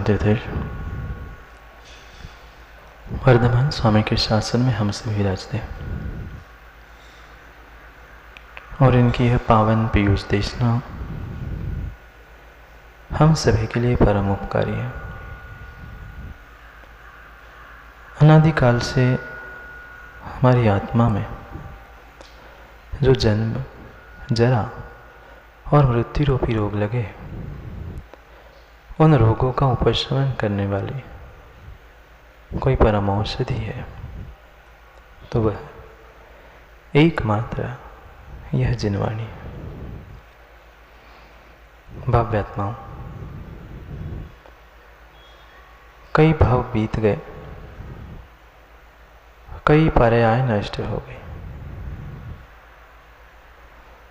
शांति थे। वर्धमान स्वामी के शासन में हम सभी राजते और इनकी यह पावन पीयूष देशना हम सभी के लिए परम उपकारी है। अनादिकाल से हमारी आत्मा में जो जन्म, जरा और मृत्यु रूपी रोग लगे, उन रोगों का उपशमन करने वाली कोई परम औषधि है तो वह एकमात्र यह जिनवाणी। भव्य आत्माओं, कई भाव बीत गए, कई पर्याय नष्ट हो गए,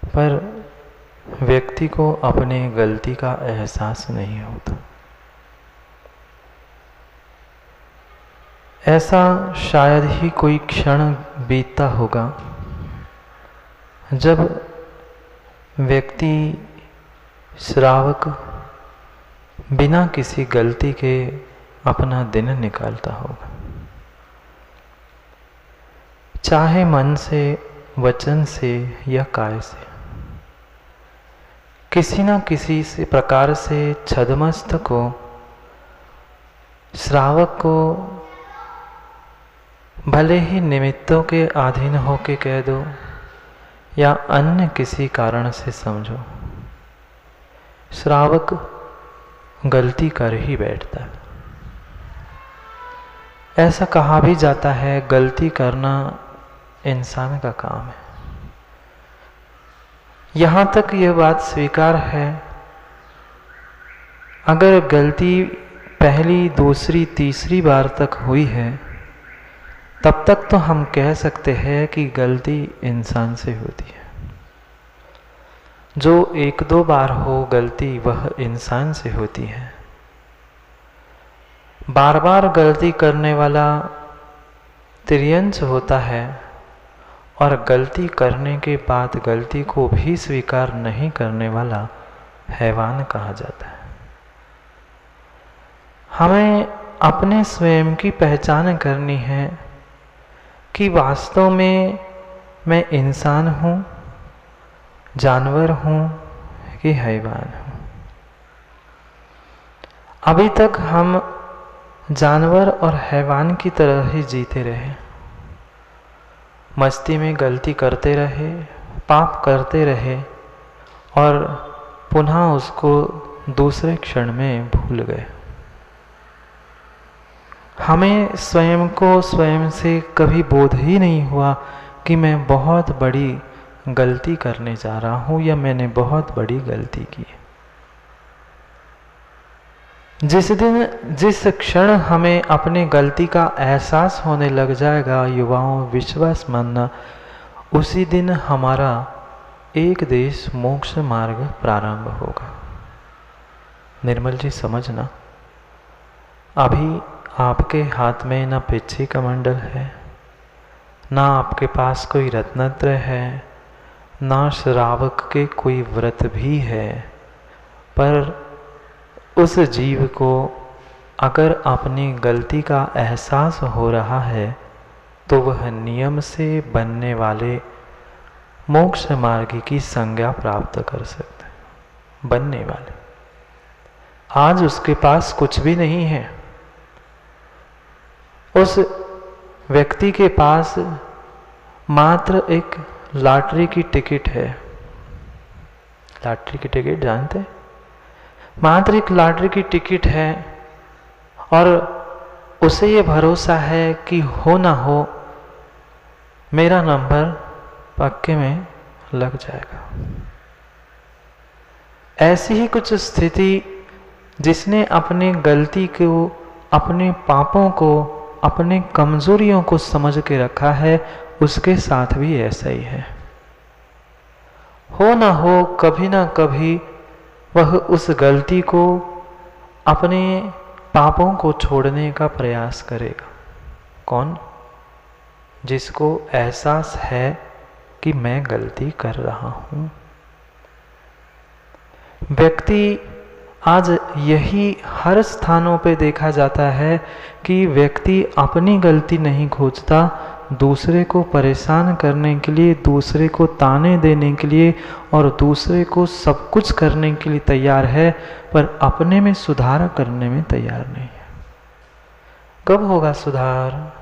पर व्यक्ति को अपने गलती का एहसास नहीं होता। ऐसा शायद ही कोई क्षण बीतता होगा जब व्यक्ति श्रावक बिना किसी गलती के अपना दिन निकालता होगा, चाहे मन से, वचन से या काय से। किसी न किसी से प्रकार से छद्मस्त को, श्रावक को भले ही निमित्तों के अधीन होके कह दो या अन्य किसी कारण से समझो, श्रावक गलती कर ही बैठता है। ऐसा कहा भी जाता है, गलती करना इंसान का काम है। यहाँ तक यह बात स्वीकार है, अगर गलती पहली, दूसरी, तीसरी बार तक हुई है तब तक तो हम कह सकते हैं कि गलती इंसान से होती है। जो एक दो बार हो गलती, वह इंसान से होती है। बार बार गलती करने वाला तिर्यंच होता है और गलती करने के बाद गलती को भी स्वीकार नहीं करने वाला हैवान कहा जाता है। हमें अपने स्वयं की पहचान करनी है कि वास्तव में मैं इंसान हूँ, जानवर हूँ कि हैवान हूँ। अभी तक हम जानवर और हैवान की तरह ही जीते रहे, मस्ती में गलती करते रहे, पाप करते रहे और पुनः उसको दूसरे क्षण में भूल गए। हमें स्वयं को स्वयं से कभी बोध ही नहीं हुआ कि मैं बहुत बड़ी गलती करने जा रहा हूँ या मैंने बहुत बड़ी गलती की। जिस दिन, जिस क्षण हमें अपने गलती का एहसास होने लग जाएगा, युवाओं विश्वास मानना, उसी दिन हमारा एक देश मोक्ष मार्ग प्रारंभ होगा। निर्मल जी समझना, अभी आपके हाथ में ना पिच्छी का मंडल है, ना आपके पास कोई रत्नत्र है, ना श्रावक के कोई व्रत भी है, पर उस जीव को अगर अपनी गलती का एहसास हो रहा है तो वह नियम से बनने वाले मोक्ष मार्ग की संज्ञा प्राप्त कर सकता है। बनने वाले, आज उसके पास कुछ भी नहीं है, उस व्यक्ति के पास मात्र एक लॉटरी की टिकट है। लॉटरी की टिकट जानते हैं? मात्र एक लॉटरी की टिकट है और उसे ये भरोसा है कि हो ना हो मेरा नंबर पक्के में लग जाएगा। ऐसी ही कुछ स्थिति जिसने अपनी गलती को, अपने पापों को, अपने कमजोरियों को समझ के रखा है, उसके साथ भी ऐसा ही है। हो ना हो कभी ना कभी वह उस गलती को, अपने पापों को छोड़ने का प्रयास करेगा। कौन? जिसको एहसास है कि मैं गलती कर रहा हूँ। व्यक्ति आज यही हर स्थानों पे देखा जाता है कि व्यक्ति अपनी गलती नहीं खोजता, दूसरे को परेशान करने के लिए, दूसरे को ताने देने के लिए और दूसरे को सब कुछ करने के लिए तैयार है, पर अपने में सुधार करने में तैयार नहीं है। कब होगा सुधार?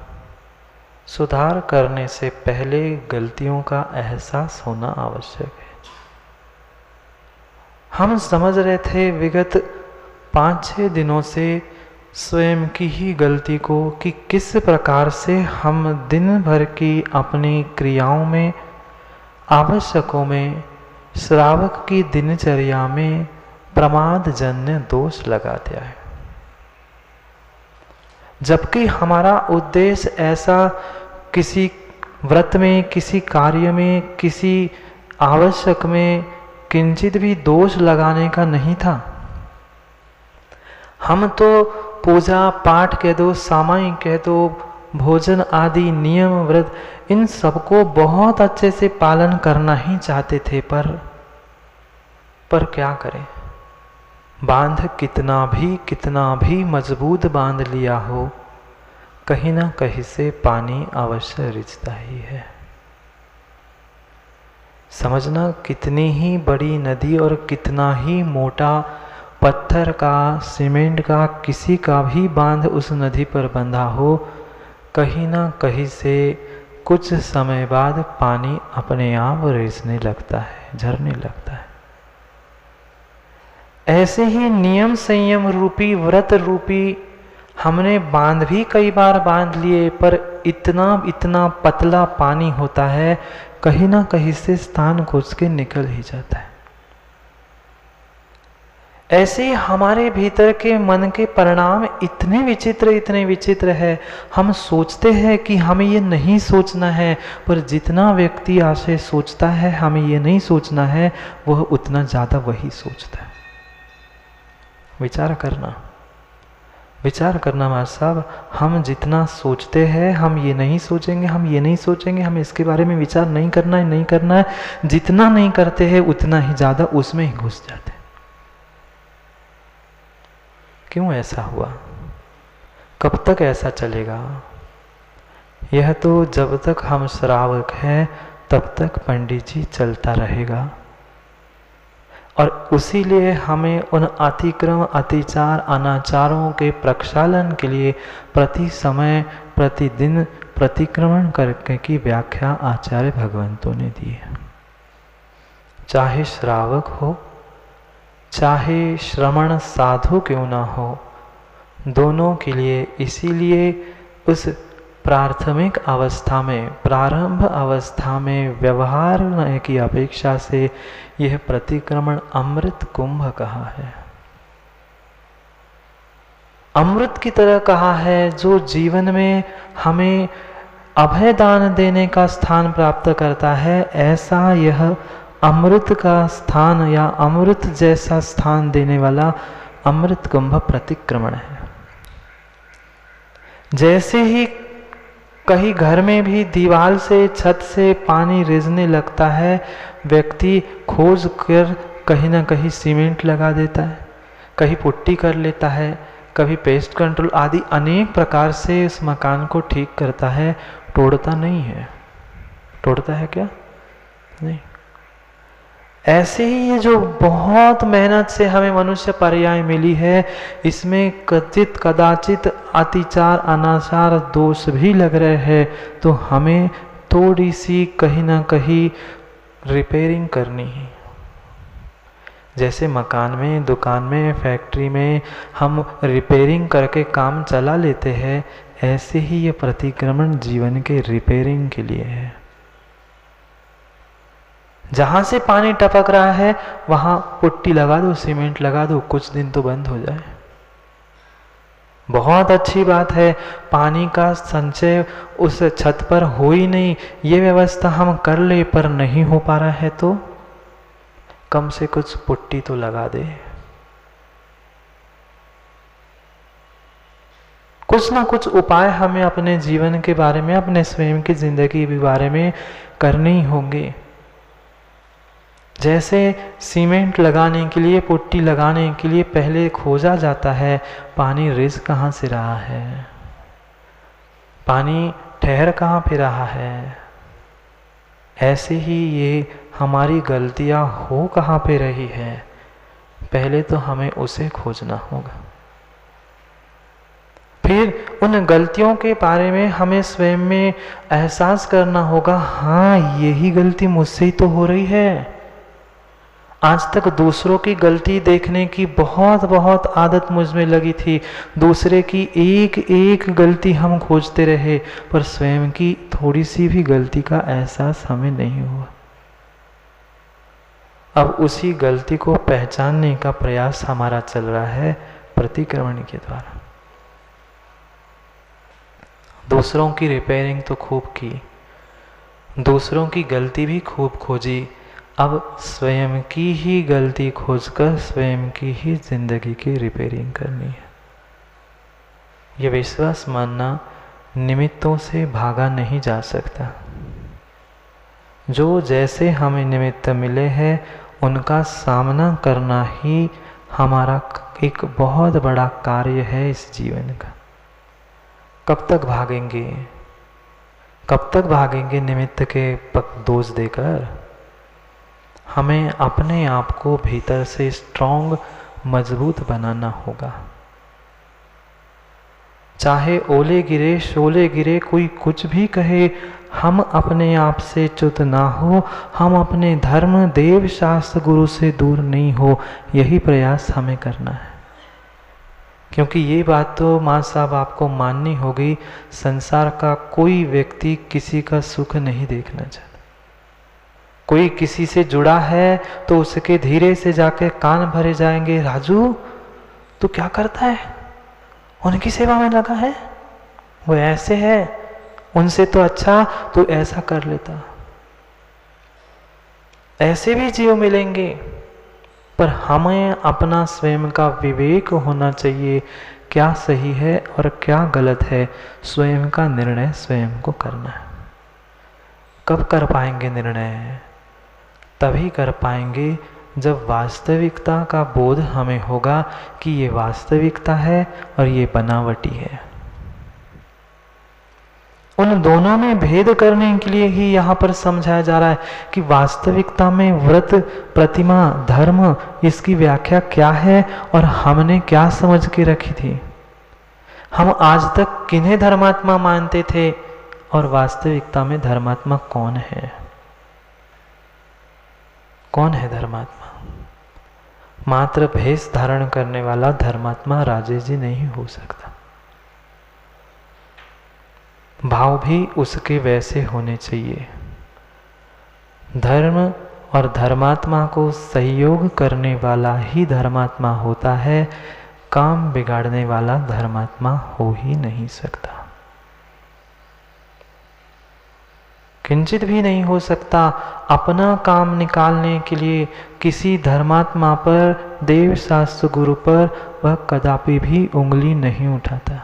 सुधार करने से पहले गलतियों का एहसास होना आवश्यक है। हम समझ रहे थे विगत 5-6 दिनों से स्वयं की ही गलती को कि किस प्रकार से हम दिन भर की अपनी क्रियाओं में, आवश्यकों में, श्रावक की दिनचर्या में प्रमादजन्य दोष लगा दिया है। जबकि हमारा उद्देश्य ऐसा किसी व्रत में, किसी कार्य में, किसी आवश्यक में किंचित भी दोष लगाने का नहीं था। हम तो पूजा पाठ कह दो, सामायिक कह दो, भोजन आदि नियम व्रत, इन सबको बहुत अच्छे से पालन करना ही चाहते थे, पर क्या करें? बांध कितना भी मजबूत बांध लिया हो, कहीं ना कहीं से पानी अवश्य रिझता ही है। समझना, कितनी ही बड़ी नदी और कितना ही मोटा पत्थर का, सीमेंट का, किसी का भी बांध उस नदी पर बंधा हो, कहीं ना कहीं से कुछ समय बाद पानी अपने आप रिसने लगता है, झरने लगता है। ऐसे ही नियम संयम रूपी, व्रत रूपी हमने बांध भी कई बार बांध लिए, पर इतना पतला पानी होता है, कहीं ना कहीं से स्थान खोज के निकल ही जाता है। ऐसे ही हमारे भीतर के मन के परिणाम इतने विचित्र है। हम सोचते हैं कि हमें ये नहीं सोचना है, पर जितना व्यक्ति आशय सोचता है हमें ये नहीं सोचना है, वह उतना ज़्यादा वही सोचता है। विचार करना मार साहब, हम जितना सोचते हैं हम ये नहीं सोचेंगे, हमें इसके बारे में विचार नहीं करना है। जितना नहीं करते हैं उतना ही ज़्यादा उसमें ही घुस जाते हैं। क्यों ऐसा हुआ? कब तक ऐसा चलेगा? यह तो जब तक हम श्रावक हैं तब तक पंडित जी चलता रहेगा। और उसी लिए हमें उन अतिक्रम, अतिचार, अनाचारों के प्रक्षालन के लिए प्रति समय, प्रतिदिन प्रतिक्रमण करके की व्याख्या आचार्य भगवंतों ने दी है। चाहे श्रावक हो, चाहे श्रमण साधु क्यों ना हो, दोनों के लिए इसीलिए उस प्राथमिक अवस्था में, प्रारंभ अवस्था में व्यवहार की अपेक्षा से यह प्रतिक्रमण अमृत कुंभ कहा है। अमृत की तरह कहा है, जो जीवन में हमें अभय दान देने का स्थान प्राप्त करता है, ऐसा यह अमृत का स्थान या अमृत जैसा स्थान देने वाला अमृत कुंभ प्रतिक्रमण है। जैसे ही कहीं घर में भी दीवार से, छत से पानी रिझने लगता है, व्यक्ति खोज कर कहीं ना कहीं सीमेंट लगा देता है, कहीं पुट्टी कर लेता है, कभी पेस्ट कंट्रोल आदि अनेक प्रकार से इस मकान को ठीक करता है, तोड़ता नहीं है। तोड़ता है क्या? नहीं। ऐसे ही ये जो बहुत मेहनत से हमें मनुष्य पर्याय मिली है, इसमें कथित कदाचित अतिचार, अनाचार दोष भी लग रहे हैं, तो हमें थोड़ी सी कहीं ना कहीं रिपेयरिंग करनी है। जैसे मकान में, दुकान में, फैक्ट्री में हम रिपेयरिंग करके काम चला लेते हैं, ऐसे ही ये प्रतिक्रमण जीवन के रिपेयरिंग के लिए है। जहां से पानी टपक रहा है वहां पुट्टी लगा दो, सीमेंट लगा दो, कुछ दिन तो बंद हो जाए। बहुत अच्छी बात है, पानी का संचय उस छत पर हो ही नहीं, ये व्यवस्था हम कर ले, पर नहीं हो पा रहा है तो कम से कुछ पुट्टी तो लगा दे। कुछ ना कुछ उपाय हमें अपने जीवन के बारे में, अपने स्वयं की जिंदगी के बारे में करने ही होंगे। जैसे सीमेंट लगाने के लिए, पुट्टी लगाने के लिए पहले खोजा जाता है पानी रिस कहाँ से रहा है, पानी ठहर कहाँ पे रहा है, ऐसे ही ये हमारी गलतियाँ हो कहाँ पे रही है, पहले तो हमें उसे खोजना होगा। फिर उन गलतियों के बारे में हमें स्वयं में एहसास करना होगा, हाँ यही गलती मुझसे ही तो हो रही है। आज तक दूसरों की गलती देखने की बहुत बहुत आदत मुझ में लगी थी, दूसरे की एक एक गलती हम खोजते रहे, पर स्वयं की थोड़ी सी भी गलती का एहसास हमें नहीं हुआ। अब उसी गलती को पहचानने का प्रयास हमारा चल रहा है प्रतिक्रमण के द्वारा। दूसरों की रिपेयरिंग तो खूब की, दूसरों की गलती भी खूब खोजी, अब स्वयं की ही गलती खोजकर स्वयं की ही जिंदगी की रिपेयरिंग करनी है। ये विश्वास मानना, निमित्तों से भागा नहीं जा सकता। जो जैसे हमें निमित्त मिले हैं उनका सामना करना ही हमारा एक बहुत बड़ा कार्य है इस जीवन का। कब तक भागेंगे, कब तक भागेंगे निमित्त के दोष देकर? हमें अपने आप को भीतर से स्ट्रॉन्ग, मजबूत बनाना होगा। चाहे ओले गिरे शोले गिरे, कोई कुछ भी कहे, हम अपने आप से च्युत ना हो, हम अपने धर्म देव शास्त्र गुरु से दूर नहीं हो, यही प्रयास हमें करना है। क्योंकि ये बात तो माँ साहब आपको माननी होगी, संसार का कोई व्यक्ति किसी का सुख नहीं देखना चाहता। कोई किसी से जुड़ा है तो उसके धीरे से जाके कान भरे जाएंगे, राजू तू क्या करता है, उनकी सेवा में लगा है, वो ऐसे है, उनसे तो अच्छा तो ऐसा कर लेता। ऐसे भी जीव मिलेंगे, पर हमें अपना स्वयं का विवेक होना चाहिए, क्या सही है और क्या गलत है, स्वयं का निर्णय स्वयं को करना है। कब कर पाएंगे निर्णय? तभी कर पाएंगे जब वास्तविकता का बोध हमें होगा कि ये वास्तविकता है और ये बनावटी है। उन दोनों में भेद करने के लिए ही यहाँ पर समझाया जा रहा है कि वास्तविकता में व्रत, प्रतिमा, धर्म, इसकी व्याख्या क्या है और हमने क्या समझ के रखी थी। हम आज तक किन्हें धर्मात्मा मानते थे और वास्तविकता में धर्मात्मा कौन है? कौन है धर्मात्मा? मात्र भेष धारण करने वाला धर्मात्मा राजेश जी नहीं हो सकता। भाव भी उसके वैसे होने चाहिए। धर्म और धर्मात्मा को सहयोग करने वाला ही धर्मात्मा होता है, काम बिगाड़ने वाला धर्मात्मा हो ही नहीं सकता, किंचित भी नहीं हो सकता। अपना काम निकालने के लिए किसी धर्मात्मा पर, देव शास्त्र गुरु पर वह कदापि भी उंगली नहीं उठाता।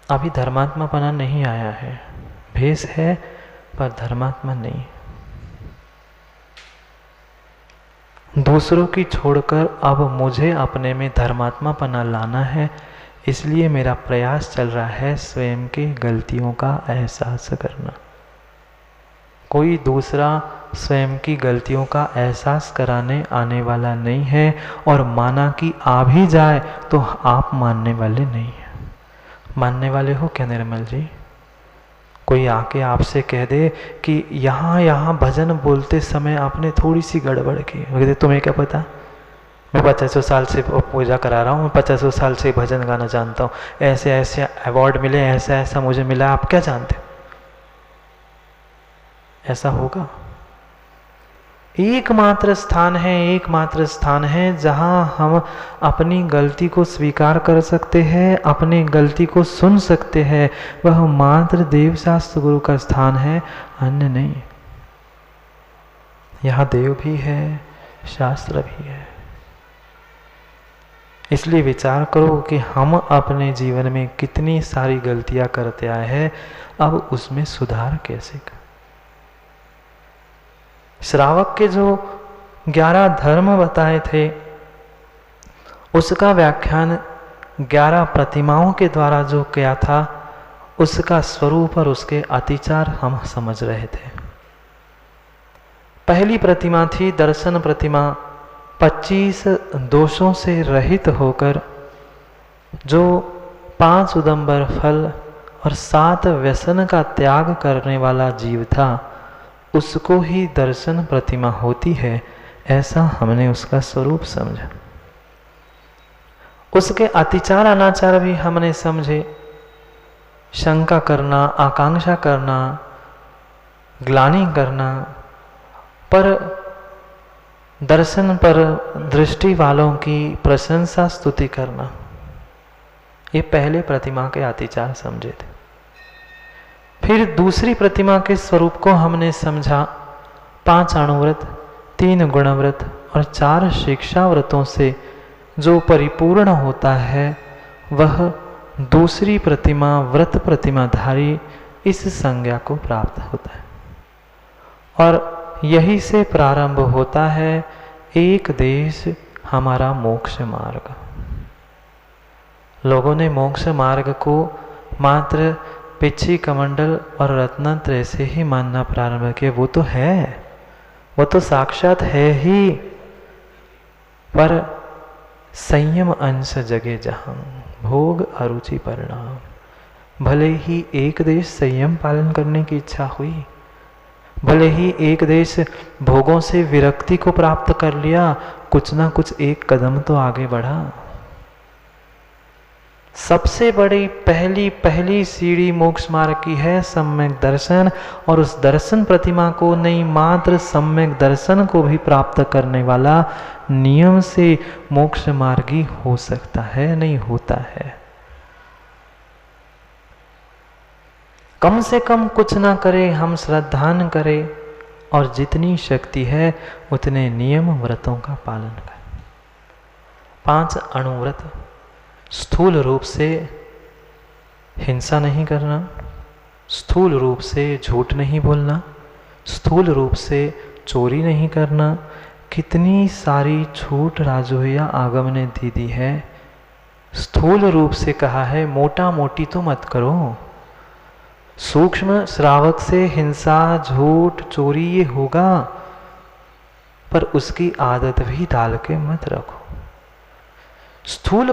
अभी धर्मात्मापना नहीं आया है, भेष है पर धर्मात्मा नहीं। दूसरों की छोड़कर अब मुझे अपने में धर्मात्मापना लाना है, इसलिए मेरा प्रयास चल रहा है स्वयं के गलतियों का एहसास करना। कोई दूसरा स्वयं की गलतियों का एहसास कराने आने वाला नहीं है, और माना कि आ भी जाए तो आप मानने वाले नहीं हैं। मानने वाले हो क्या निर्मल जी? कोई आके आपसे कह दे कि यहाँ भजन बोलते समय आपने थोड़ी सी गड़बड़ की, कहते तुम्हें क्या पता, मैं 50 साल से पूजा करा रहा हूँ, मैं 50 साल से भजन गाना जानता हूँ, ऐसे ऐसे अवार्ड मिले, ऐसा ऐसा मुझे मिला, आप क्या जानते हो? ऐसा होगा? एकमात्र स्थान है, एकमात्र स्थान है जहां हम अपनी गलती को स्वीकार कर सकते हैं, अपनी गलती को सुन सकते हैं, वह मात्र देव शास्त्र गुरु का स्थान है, अन्य नहीं। यहाँ देव भी है, शास्त्र भी है। इसलिए विचार करो कि हम अपने जीवन में कितनी सारी गलतियां करते आए हैं, अब उसमें सुधार कैसे करें। श्रावक के जो 11 धर्म बताए थे उसका व्याख्यान 11 प्रतिमाओं के द्वारा जो किया था, उसका स्वरूप और उसके अतिचार हम समझ रहे थे। पहली प्रतिमा थी दर्शन प्रतिमा, 25 दोषों से रहित होकर जो 5 उदंबर फल और 7 व्यसन का त्याग करने वाला जीव था, उसको ही दर्शन प्रतिमा होती है, ऐसा हमने उसका स्वरूप समझा। उसके अतिचार अनाचार भी हमने समझे। शंका करना, आकांक्षा करना, ग्लानि करना, पर दर्शन पर दृष्टि वालों की प्रशंसा स्तुति करना, ये पहले प्रतिमा के अतिचार समझे थे। फिर दूसरी प्रतिमा के स्वरूप को हमने समझा। 5 अणुव्रत, 3 गुणव्रत और 4 शिक्षा व्रतों से जो परिपूर्ण होता है, वह दूसरी प्रतिमा व्रत प्रतिमाधारी इस संज्ञा को प्राप्त होता है। और यही से प्रारंभ होता है एक देश हमारा मोक्ष मार्ग। लोगों ने मोक्ष मार्ग को मात्र पिछी कमंडल और रत्नत्रय से ही मानना प्रारंभ किया। वो तो है, वो तो साक्षात है ही, पर संयम अंश जगे जहां, भोग अरुचि परिणाम। भले ही एक देश संयम पालन करने की इच्छा हुई, भले ही एक देश भोगों से विरक्ति को प्राप्त कर लिया, कुछ ना कुछ एक कदम तो आगे बढ़ा। सबसे बड़ी पहली सीढ़ी मोक्ष मार्ग की है सम्यक दर्शन, और उस दर्शन प्रतिमा को नहीं, मात्र सम्यक दर्शन को भी प्राप्त करने वाला नियम से मोक्ष मार्गी हो सकता है, नहीं होता है। कम से कम कुछ ना करे, हम श्रद्धान करें और जितनी शक्ति है उतने नियम व्रतों का पालन करें। 5 अणुव्रत, स्थूल रूप से हिंसा नहीं करना, स्थूल रूप से झूठ नहीं बोलना, स्थूल रूप से चोरी नहीं करना। कितनी सारी छूट राजोया आगम ने दे दी है। स्थूल रूप से कहा है, मोटा मोटी तो मत करो। सूक्ष्म श्रावक से हिंसा, झूठ, चोरी ये होगा, पर उसकी आदत भी डाल के मत रखो। स्थूल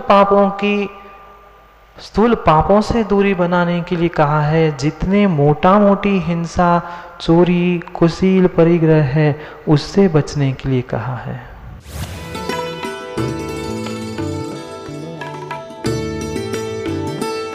पापों से दूरी बनाने के लिए कहा है, जितने मोटा मोटी हिंसा, चोरी, कुशील, परिग्रह है, उससे बचने के लिए कहा है।